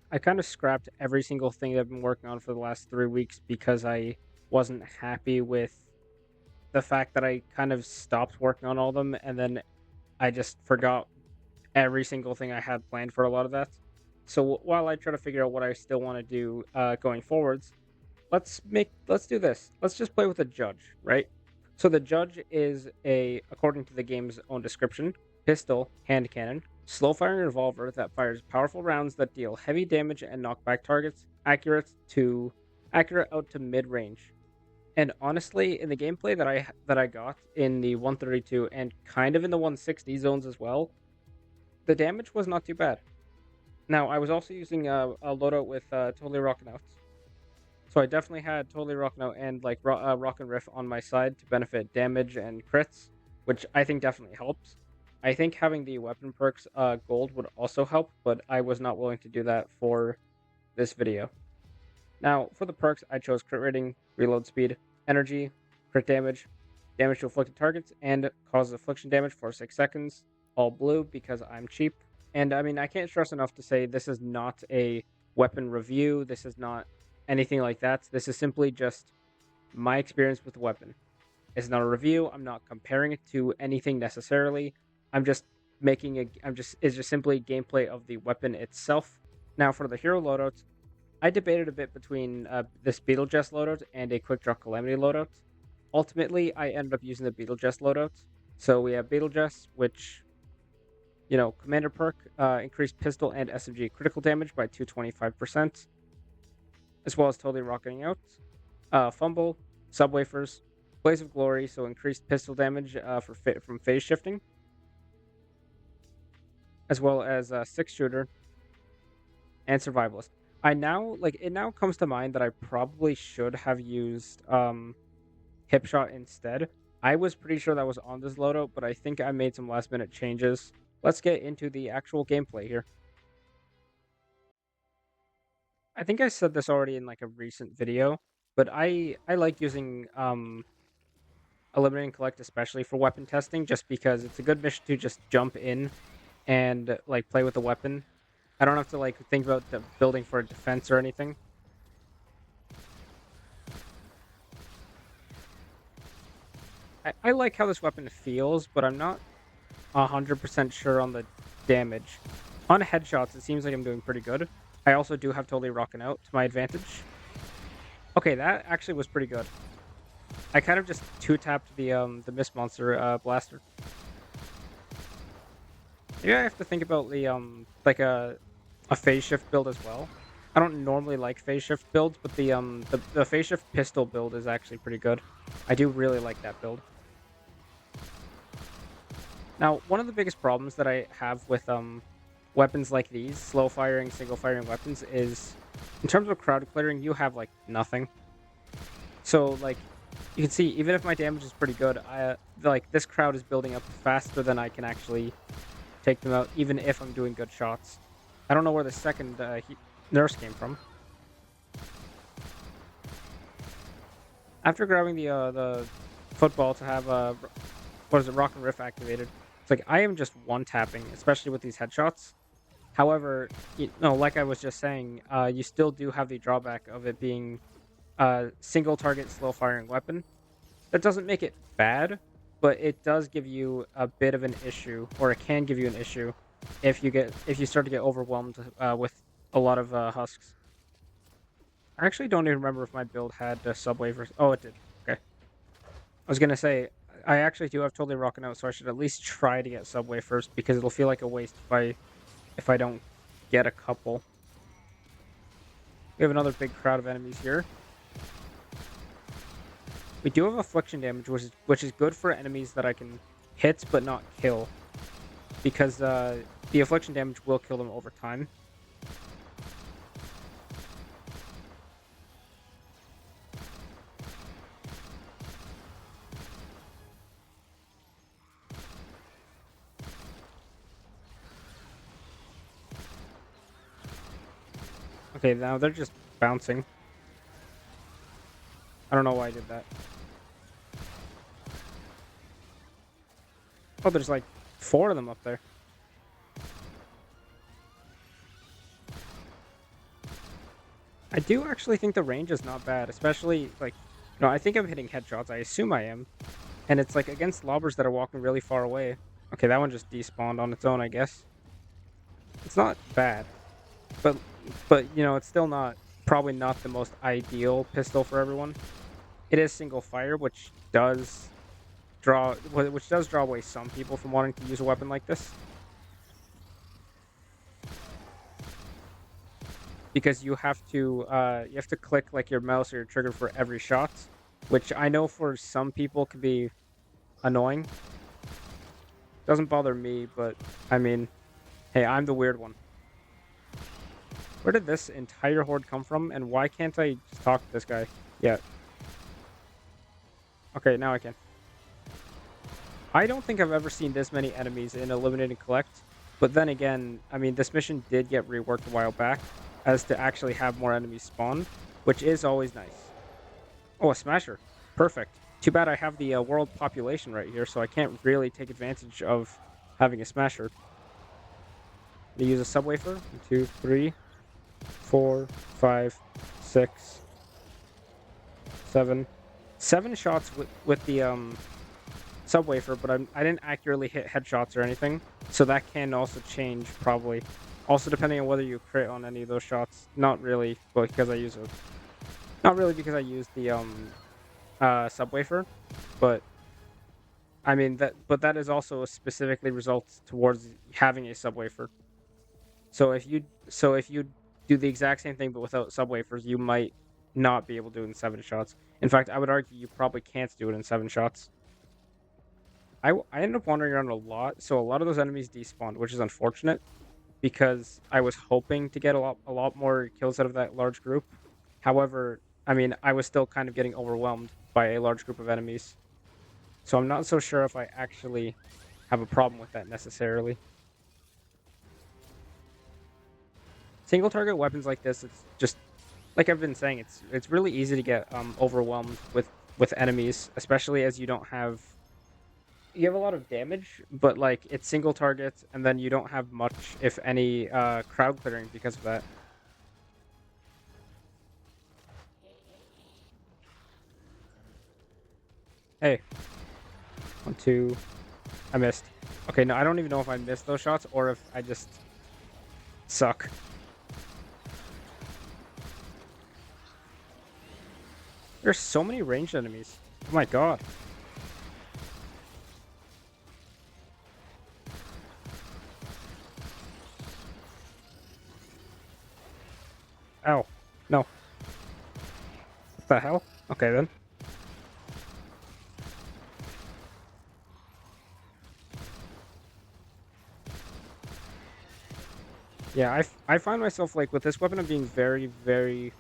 I kind of scrapped every single thing that I've been working on for the last 3 weeks because I wasn't happy with the fact that I kind of stopped working on all of them, and then I just forgot every single thing I had planned for a lot of that. So while I try to figure out what I still want to do going forwards, let's do this. Let's just play with a judge, right? So the judge is a, according to the game's own description, pistol, hand cannon, slow firing revolver that fires powerful rounds that deal heavy damage and knock back targets, accurate out to mid range. And honestly, in the gameplay that I got in the 132 and kind of in the 160 zones as well, the damage was not too bad. Now I was also using a loadout with Totally Rockin Out, so I definitely had Totally Rockin Out and like Rock and Riff on my side to benefit damage and crits, which I think definitely helps. I think having the weapon perks gold would also help, but I was not willing to do that for this video. Now, for the perks, I chose crit rating, reload speed, energy, crit damage, damage to afflicted targets, and causes affliction damage for 6 seconds, all blue because I'm cheap. And I mean, I can't stress enough to say this is not a weapon review, this is not anything like that. This is simply just my experience with the weapon. It's not a review, I'm not comparing it to anything necessarily. I'm just it's just simply gameplay of the weapon itself. Now, for the hero loadouts, I debated a bit between this Beetlejuice loadout and a Quick Draw Calamity loadout. Ultimately, I ended up using the Beetlejuice loadout. So we have Beetlejuice, which, Commander perk, increased pistol and SMG critical damage by 225%, as well as Totally Rocking Out. Fumble, Subwafers, Blaze of Glory, so increased pistol damage from phase shifting, as well as Six Shooter and Survivalist. It now comes to mind that I probably should have used Hip Shot instead. I was pretty sure that was on this loadout, but I think I made some last minute changes. Let's get into the actual gameplay here. I think I said this already in like a recent video, but I like using Eliminate and Collect especially for weapon testing, just because it's a good mission to just jump in and like play with the weapon. I don't have to like think about the building for a defense or anything. I like how this weapon feels, but I'm not 100% sure on the damage. On headshots, it seems like I'm doing pretty good. I also do have Totally Rockin' Out to my advantage. Okay, that actually was pretty good. I kind of just two-tapped the Mist Monster blaster. Maybe I have to think about the like a phase shift build as well. I don't normally like phase shift builds, but the phase shift pistol build is actually pretty good. I do really like that build. Now, one of the biggest problems that I have with weapons like these, slow firing, single firing weapons, is in terms of crowd clearing, you have like nothing. So like you can see, even if my damage is pretty good, like this crowd is building up faster than I can actually take them out, even if I'm doing good shots. I don't know where the second nurse came from. After grabbing the football to have what is it, Rock and Riff activated, it's like I am just one tapping, especially with these headshots. However, like I was just saying, you still do have the drawback of it being a single target slow firing weapon. That doesn't make it bad, but it does give you a bit of an issue, or it can give you an issue if you start to get overwhelmed with a lot of husks. I actually don't even remember if my build had subway versus. Oh, it did. Okay. I was gonna say I actually do have Totally Rockin' Out, so I should at least try to get subway first because it'll feel like a waste if I don't get a couple. We have another big crowd of enemies here. We do have affliction damage, which is good for enemies that I can hit but not kill, because the affliction damage will kill them over time. Okay, now they're just bouncing. I don't know why I did that. Oh, there's like 4 of them up there. I do actually think the range is not bad, especially like, I think I'm hitting headshots. I assume I am, and it's like against lobbers that are walking really far away. Okay, that one just despawned on its own, I guess. It's not bad, but it's still not probably not the most ideal pistol for everyone. It is single fire, which does draw away some people from wanting to use a weapon like this because you have to click like your mouse or your trigger for every shot, which I know for some people can be annoying. Doesn't bother me, but I mean, hey, I'm the weird one. Where did this entire horde come from, and why can't I just talk to this guy? Yeah. Okay, now I can. I don't think I've ever seen this many enemies in Eliminate and Collect, but then again, I mean, this mission did get reworked a while back as to actually have more enemies spawn, which is always nice. Oh, a smasher. Perfect. Too bad I have the world population right here, so I can't really take advantage of having a smasher. They use a subwoofer. 1, 2, 3, 4, 5, 6, 7. 7 shots with the subwoofer, but I didn't accurately hit headshots or anything, so that can also change probably. Also, depending on whether you crit on any of those shots. Not really, but because I use a, not really because I use the subwoofer, but I mean that is also specifically results towards having a subwoofer. So if you do the exact same thing but without subwoofers, you might not be able to do it in 7 shots. In fact, I would argue you probably can't do it in 7 shots. I ended up wandering around a lot, so a lot of those enemies despawned, which is unfortunate because I was hoping to get a lot more kills out of that large group. However, I mean, I was still kind of getting overwhelmed by a large group of enemies. So I'm not so sure if I actually have a problem with that necessarily. Single target weapons like this, it's just like I've been saying, it's really easy to get overwhelmed with enemies, especially as you have a lot of damage, but like it's single target, and then you don't have much, if any, crowd clearing because of that. Hey, 1, 2, I missed. Okay, no, I don't even know if I missed those shots or if I just suck. There's so many ranged enemies. Oh my god. Ow. No. What the hell? Okay then. Yeah, I find myself like with this weapon I'm being very, very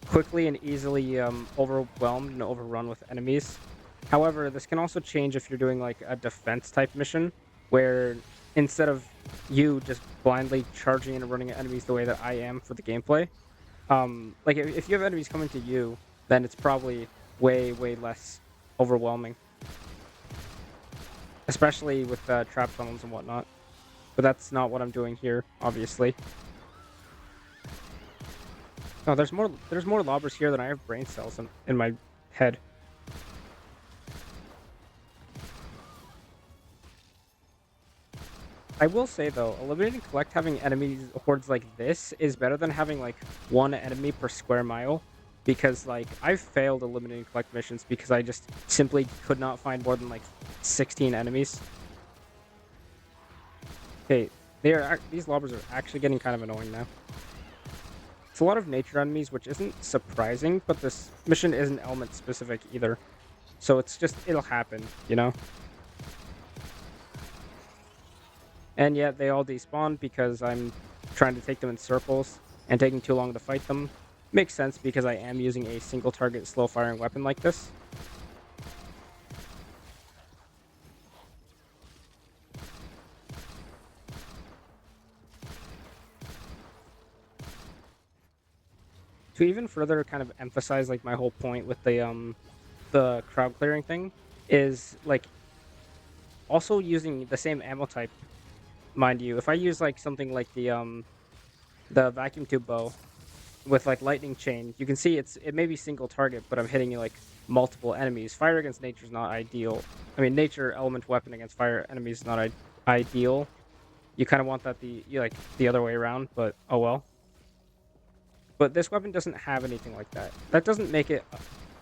quickly and easily overwhelmed and overrun with enemies. However, this can also change if you're doing like a defense type mission where instead of you just blindly charging and running at enemies the way that I am for the gameplay, like if you have enemies coming to you, then it's probably way, way less overwhelming, especially with trap tunnels and whatnot. But that's not what I'm doing here, obviously. No, there's more lobbers here than I have brain cells in my head. I will say though, eliminating collect having enemies hordes like this is better than having like one enemy per square mile, because like I've failed eliminating collect missions because I just simply could not find more than like 16 enemies. Okay, these lobbers are actually getting kind of annoying now. It's a lot of nature enemies, which isn't surprising, but this mission isn't element specific either. So it's just, it'll happen, you know? And yet they all despawn because I'm trying to take them in circles and taking too long to fight them. Makes sense because I am using a single target slow firing weapon like this. To even further kind of emphasize like my whole point with the crowd clearing thing is like also using the same ammo type, mind you. If I use like something like the vacuum tube bow, with like lightning chain, you can see it may be single target, but I'm hitting like multiple enemies. Fire against nature is not ideal. I mean, nature element weapon against fire enemies is not ideal. You kind of want that like the other way around, but oh well. But this weapon doesn't have anything like that. That doesn't make it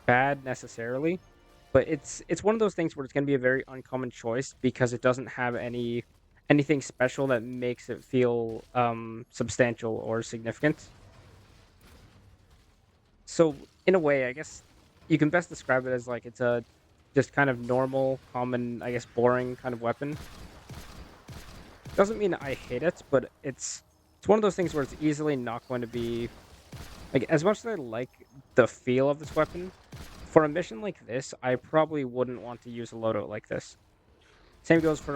bad necessarily, but it's one of those things where it's going to be a very uncommon choice because it doesn't have anything special that makes it feel substantial or significant. So in a way, I guess you can best describe it as like it's a just kind of normal, common, I guess boring kind of weapon. Doesn't mean I hate it, but it's one of those things where it's easily not going to be like as much as I like the feel of this weapon. For a mission like this, I probably wouldn't want to use a loadout like this. Same goes for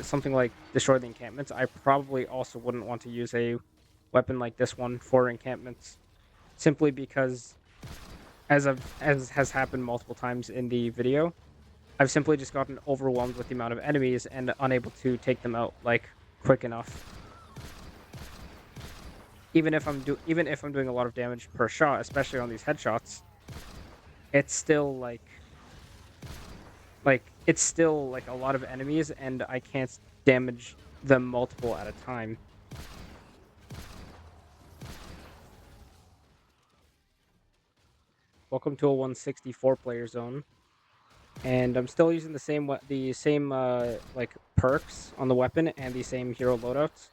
something like destroy the encampments. I probably also wouldn't want to use a weapon like this one for encampments, simply because as has happened multiple times in the video, I've simply just gotten overwhelmed with the amount of enemies and unable to take them out like quick enough. Even if I'm doing a lot of damage per shot, especially on these headshots, it's still it's still like a lot of enemies and I can't damage them multiple at a time. Welcome to a 164 player zone. And I'm still using the same like perks on the weapon and the same hero loadouts.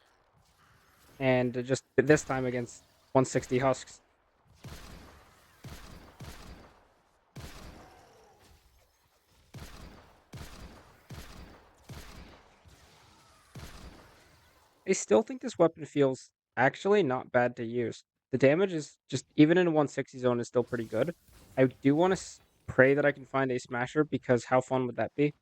And just this time against 160 Husks. I still think this weapon feels actually not bad to use. The damage is just, even in a 160 zone, is still pretty good. I do want to pray that I can find a smasher because how fun would that be?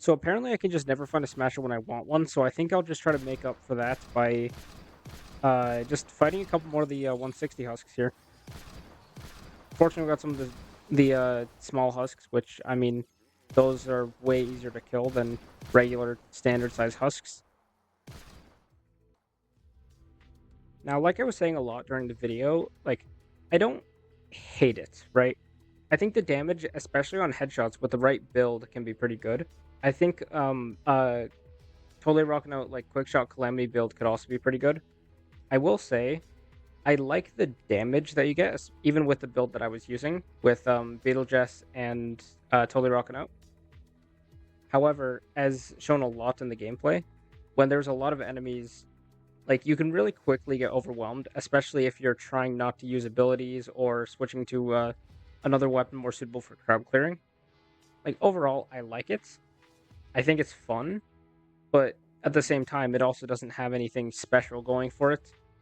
So apparently I can just never find a smasher when I want one, so I think I'll just try to make up for that by just fighting a couple more of the 160 Husks here. Fortunately, we got some of the small Husks, which, I mean, those are way easier to kill than regular standard size Husks. Now, like I was saying a lot during the video, like, I don't hate it, right? I think the damage, especially on headshots with the right build, can be pretty good. I think Totally Rockin Out like quick shot calamity build could also be pretty good. I will say I like the damage that you get, even with the build that I was using with Beetlejuice and Totally Rockin Out. However, as shown a lot in the gameplay, when there's a lot of enemies, like you can really quickly get overwhelmed, especially if you're trying not to use abilities or switching to another weapon more suitable for crowd clearing. Like overall, I like it. I think it's fun, but at the same time, it also doesn't have anything special going for it.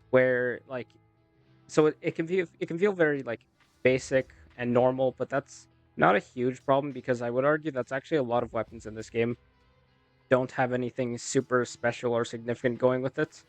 Where like, so it can feel very like basic and normal, but that's not a huge problem because I would argue that's actually a lot of weapons in this game don't have anything super special or significant going with it.